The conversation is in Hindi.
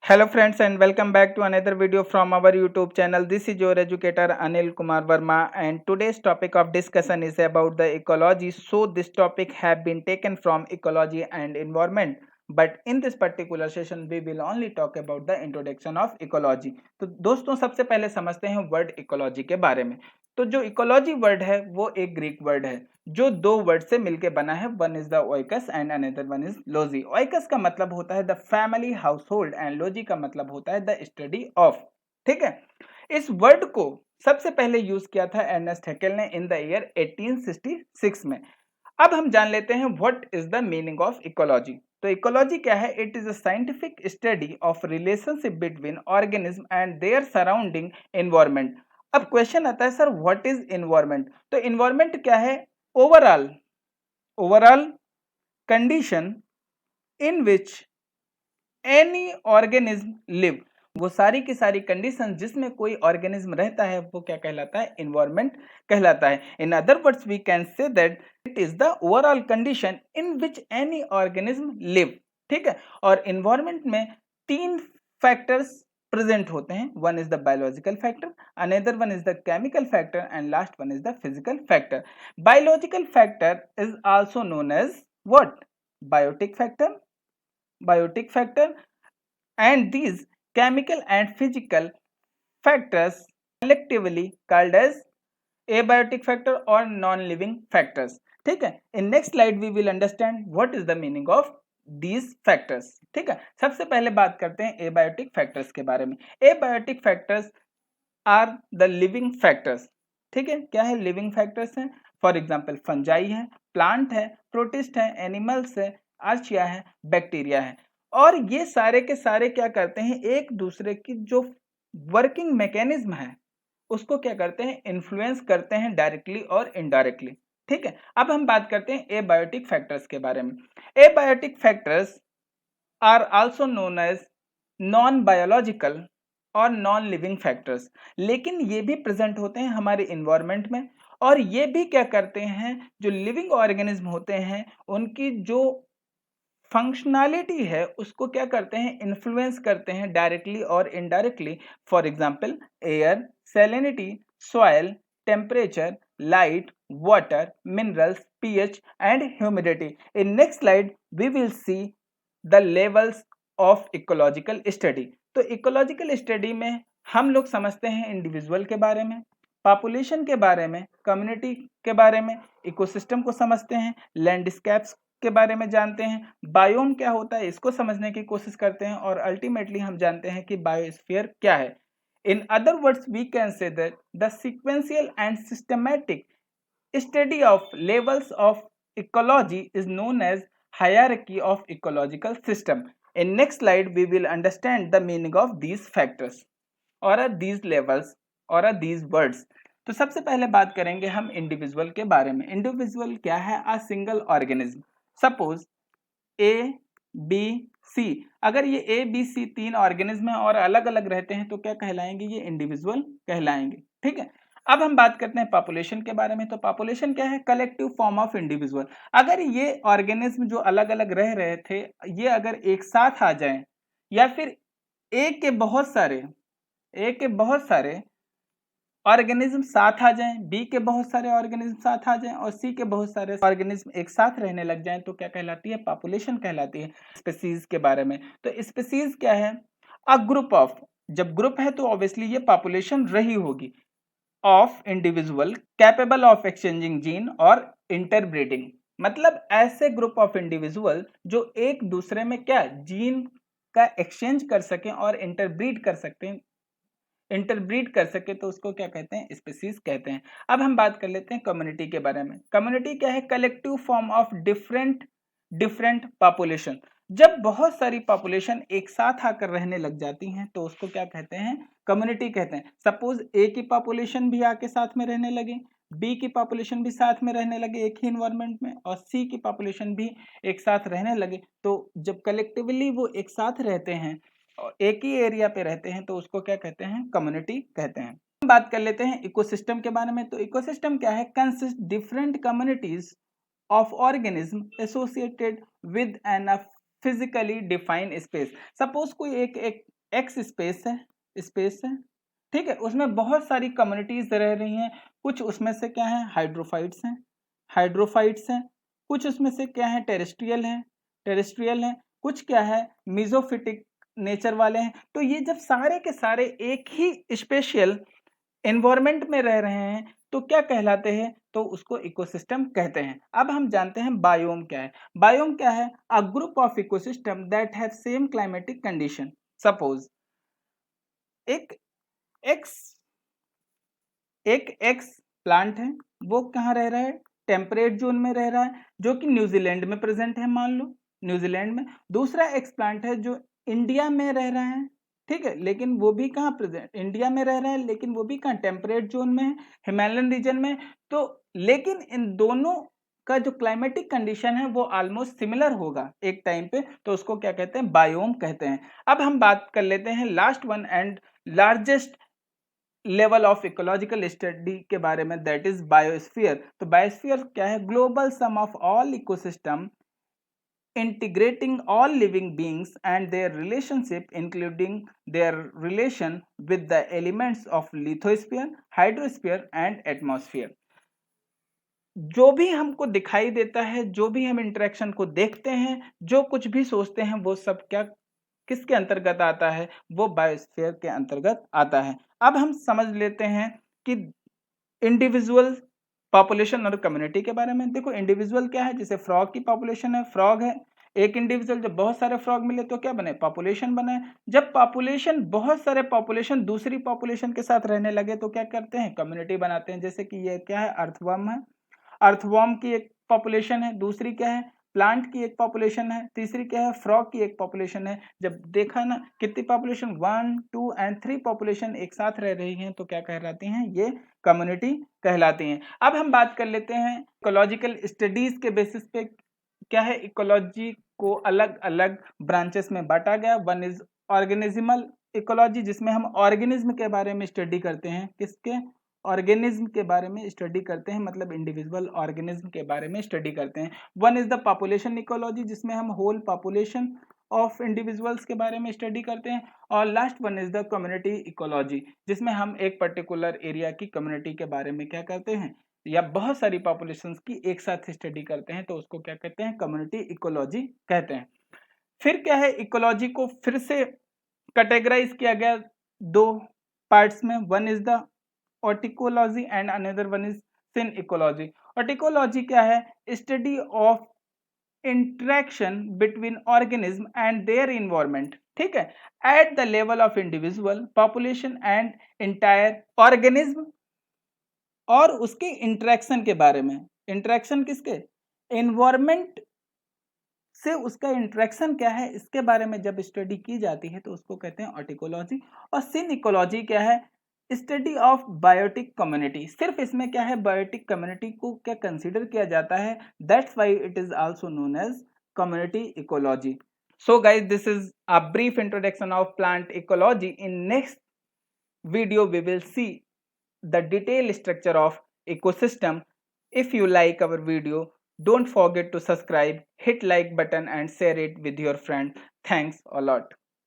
Hello friends and welcome back to another video from our YouTube channel. This is your educator Anil Kumar Verma and today's topic of discussion is about the ecology. So this topic have been taken from ecology and environment. But in this particular session we will only talk about the introduction of ecology. तो दोस्तों सबसे पहले समझते हैं वर्ड इकोलॉजी के बारे में। तो जो इकोलॉजी वर्ड है वो एक ग्रीक वर्ड है जो दो वर्ड से मिलकर बना है। One is the oikos and another one is logy. Oikos का मतलब होता है the family household and logy का मतलब होता है द स्टडी ऑफ। ठीक है, इस वर्ड को सबसे पहले यूज किया था अर्नेस्ट हैकेल ने इन द ईयर 1866 में। अब हम जान लेते हैं what is the meaning of ecology. तो इकोलॉजी क्या है? It is a scientific study of relationship between organism and their surrounding environment. अब क्वेश्चन आता है सर व्हाट इज एनवायरनमेंट? तो एनवायरनमेंट क्या है? Overall condition in which any organism live. वो सारी की सारी कंडीशन जिसमें कोई ऑर्गेनिज्म रहता है वो क्या कहलाता है? एनवायरनमेंट कहलाता है। In other words we can say that it is the overall condition in which any organism live. ठीक है, और एनवायरनमेंट में तीन फैक्टर्स प्रेजेंट होते हैं। One is the biological factor, another one is the chemical factor and last one is the physical factor. Biological factor is also known as what? Biotic factor and these chemical and physical factors collectively called as abiotic factor or non-living factors. ठीक है, in next slide we will understand what is the meaning of these factors. ठीक है, सबसे पहले बात करते हैं abiotic factors के बारे में। abiotic factors are the living factors. ठीक है, क्या है? लिविंग फैक्टर्स हैं। फॉर एग्जाम्पल फंजाई है, प्लांट है, प्रोटिस्ट है, एनिमल्स है, आर्चिया है, बैक्टीरिया है। और ये सारे के सारे क्या करते हैं? एक दूसरे की जो वर्किंग मैकेनिज्म है उसको क्या करते हैं? इन्फ्लुएंस करते हैं डायरेक्टली और इनडायरेक्टली। ठीक है, अब हम बात करते हैं एबायोटिक फैक्टर्स के बारे में। Abiotic factors are also known as non biological और नॉन लिविंग फैक्टर्स। लेकिन ये भी प्रेजेंट होते हैं हमारे इन्वायरमेंट में और ये भी क्या करते हैं? जो लिविंग ऑर्गेनिज्म होते हैं उनकी जो फंक्शनैलिटी है उसको क्या करते हैं? इन्फ्लुएंस करते हैं डायरेक्टली और indirectly. For example air, salinity, soil, temperature, light, water, minerals, pH and humidity. In next slide we will see the levels of ecological study. तो इकोलॉजिकल स्टडी में हम लोग समझते हैं इंडिविजुअल के बारे में, पॉपुलेशन के बारे में, कम्युनिटी के बारे में, इकोसिस्टम को समझते हैं, लैंडस्केप्स के बारे में जानते हैं, बायोम क्या होता है इसको समझने की कोशिश करते हैं और अल्टीमेटली हम जानते हैं कि बायोस्फीयर क्या है। In other words we can say that the sequential and systematic study of levels of ecology is known as hierarchy of ecological system. In next slide we will understand the meaning of these factors or these levels or these words. तो सबसे पहले बात करेंगे हम इंडिविजुअल के बारे में। इंडिविजुअल क्या है? A single organism. Suppose A B C, अगर ये ए बी सी तीन ऑर्गेनिज्म है और अलग अलग रहते हैं तो क्या कहलाएंगे? ये इंडिविजुअल कहलाएंगे। ठीक है, अब हम बात करते हैं पॉपुलेशन के बारे में। तो पॉपुलेशन क्या है? Collective form of individual. अगर ये ऑर्गेनिज्म जो अलग अलग रह रहे थे ये अगर एक साथ आ जाएं या फिर एक के बहुत सारे ऑर्गेनिज्म साथ आ जाएं, बी के बहुत सारे ऑर्गेनिज्म साथ आ जाएं और सी के बहुत सारे ऑर्गेनिज्म एक साथ रहने लग जाएं तो क्या कहलाती है? पॉपुलेशन कहलाती है। स्पीसीज के बारे में, तो स्पीसीज क्या है? अ ग्रुप ऑफ, जब ग्रुप है तो ऑब्वियसली ये पॉपुलेशन रही होगी, of individual capable of exchanging gene और इंटरब्रीडिंग। मतलब ऐसे ग्रुप ऑफ इंडिविजुअल जो एक दूसरे में क्या जीन का एक्सचेंज कर सकें और इंटरब्रीड कर सके तो उसको क्या कहते हैं? स्पीसीज कहते हैं। अब हम बात कर लेते हैं कम्युनिटी के बारे में। कम्युनिटी क्या है? Collective form of different population. जब बहुत सारी पॉपुलेशन एक साथ आकर रहने लग जाती हैं तो उसको क्या कहते हैं? कम्युनिटी कहते हैं। सपोज ए की पॉपुलेशन भी आके साथ में रहने लगे, बी की पॉपुलेशन भी साथ में रहने लगे एक ही इन्वायरमेंट में और सी की पॉपुलेशन भी एक साथ रहने लगे, तो जब कलेक्टिवली वो एक साथ रहते हैं और एक ही एरिया पे रहते हैं तो उसको क्या कहते हैं? कम्युनिटी कहते हैं। हम बात कर लेते हैं इकोसिस्टम के बारे में। तो इकोसिस्टम क्या है? Consist different communities of organism associated with an physically defined space. Suppose कोई एक एक्स स्पेस है, ठीक है। उसमें बहुत सारी कम्युनिटीज रह रही हैं। कुछ उसमें से क्या है, हाइड्रोफाइट्स हैं, कुछ उसमें से क्या है, टेरेस्ट्रियल हैं, कुछ क्या है, मीजोफिटिक नेचर वाले हैं। तो ये जब सारे के सारे एक ही स्पेशियल एनवायरमेंट में रह रहे हैं तो क्या कहलाते हैं, तो उसको इकोसिस्टम कहते हैं। अब हम जानते हैं बायोम क्या है। बायोम क्या है, a group of ecosystem that have same climatic condition. Suppose एक एक्स प्लांट है, वो कहाँ रह रहा है, टेम्परेट जोन में रह रहा है, जो कि न्यूजीलैंड में प्रेजेंट है, मान लो न्यूजीलैंड में। दूसरा एक्स प्लांट है जो इंडिया में रह रहा है, ठीक है, लेकिन वो भी कहाँ प्रेजेंट, इंडिया में रह रहा है, लेकिन वो भी कहाँ, टेम्परेट जोन में है, हिमालयन रीजन में। तो लेकिन इन दोनों का जो क्लाइमेटिक कंडीशन है वो ऑलमोस्ट सिमिलर होगा एक टाइम पे, तो उसको क्या कहते हैं, बायोम कहते हैं। अब हम बात कर लेते हैं last one and largest level of ecological study के बारे में, दैट इज बायोस्फीयर। तो बायोस्फीयर क्या है, global sum of all ecosystem integrating all living beings and their relationship, including their relation with the elements of lithosphere, hydrosphere and atmosphere। जो भी हमको दिखाई देता है, जो भी हम इंटरेक्शन को देखते हैं, जो कुछ भी सोचते हैं, वो सब क्या किसके अंतर्गत आता है, वो बायोस्फीयर के अंतर्गत आता है। अब हम समझ लेते हैं कि इंडिविजुअल, पॉपुलेशन और कम्युनिटी के बारे में। देखो इंडिविजुअल क्या है, जैसे फ्रॉग की पॉपुलेशन है, फ्रॉग है एक इंडिविजुअल, जब बहुत सारे फ्रॉग मिले तो क्या बने, पॉपुलेशन बने। जब पॉपुलेशन, बहुत सारे पॉपुलेशन दूसरी पॉपुलेशन के साथ रहने लगे तो क्या करते हैं, कम्युनिटी बनाते हैं। जैसे कि ये क्या है, अर्थवर्म है, अर्थवर्म की एक पॉपुलेशन है, दूसरी क्या है, प्लांट की एक पॉपुलेशन है, तीसरी क्या है, फ्रॉग की एक पॉपुलेशन है। जब देखा ना कितनी पॉपुलेशन, 1 2 एंड 3 पॉपुलेशन एक साथ रह रही हैं तो क्या कहलाती हैं, ये कम्युनिटी कहलाती हैं। अब हम बात कर लेते हैं इकोलॉजिकल स्टडीज के बेसिस पे क्या है, इकोलॉजी को अलग अलग ब्रांचेस में बांटा गया। वन इज ऑर्गेनिज्मल इकोलॉजी, जिसमें हम ऑर्गेनिज्म के बारे में स्टडी करते हैं, किसके, ऑर्गेनिज्म के बारे में स्टडी करते हैं, मतलब इंडिविजुअल ऑर्गेनिज्म के बारे में स्टडी करते हैं। One is the population ecology, जिसमें हम होल पॉपुलेशन ऑफ इंडिविजुअल्स के बारे में स्टडी करते हैं। और last one is the community ecology, जिसमें हम एक पर्टिकुलर एरिया की कम्युनिटी के बारे में क्या करते हैं, या बहुत सारी पॉपुलेशंस की एक साथ स्टडी करते हैं, तो उसको क्या कहते हैं, कम्युनिटी इकोलॉजी कहते हैं। फिर क्या है, इकोलॉजी को फिर से कैटेगराइज किया गया दो पार्ट्स में। One is the autecology and another one is synecology. Autecology क्या है, study of interaction between organism and their environment, ठीक है, at the level of individual, population and entire organism, और उसके इंटरेक्शन के बारे में। इंटरेक्शन किसके, इन्वायरमेंट से उसका इंटरेक्शन क्या है, इसके बारे में जब स्टडी की जाती है तो उसको कहते हैं ऑर्टिकोलॉजी। और सिन इकोलॉजी क्या है, स्टडी ऑफ बायोटिक कम्युनिटी। सिर्फ इसमें क्या है, बायोटिक कम्युनिटी को क्या कंसीडर किया जाता है, that's why it is also known as community ecology. So guys, this is a brief introduction of plant ecology. In next video we will see the detailed structure of ecosystem. If you like our video, don't forget to subscribe, hit like button and share it with your friend. Thanks a lot.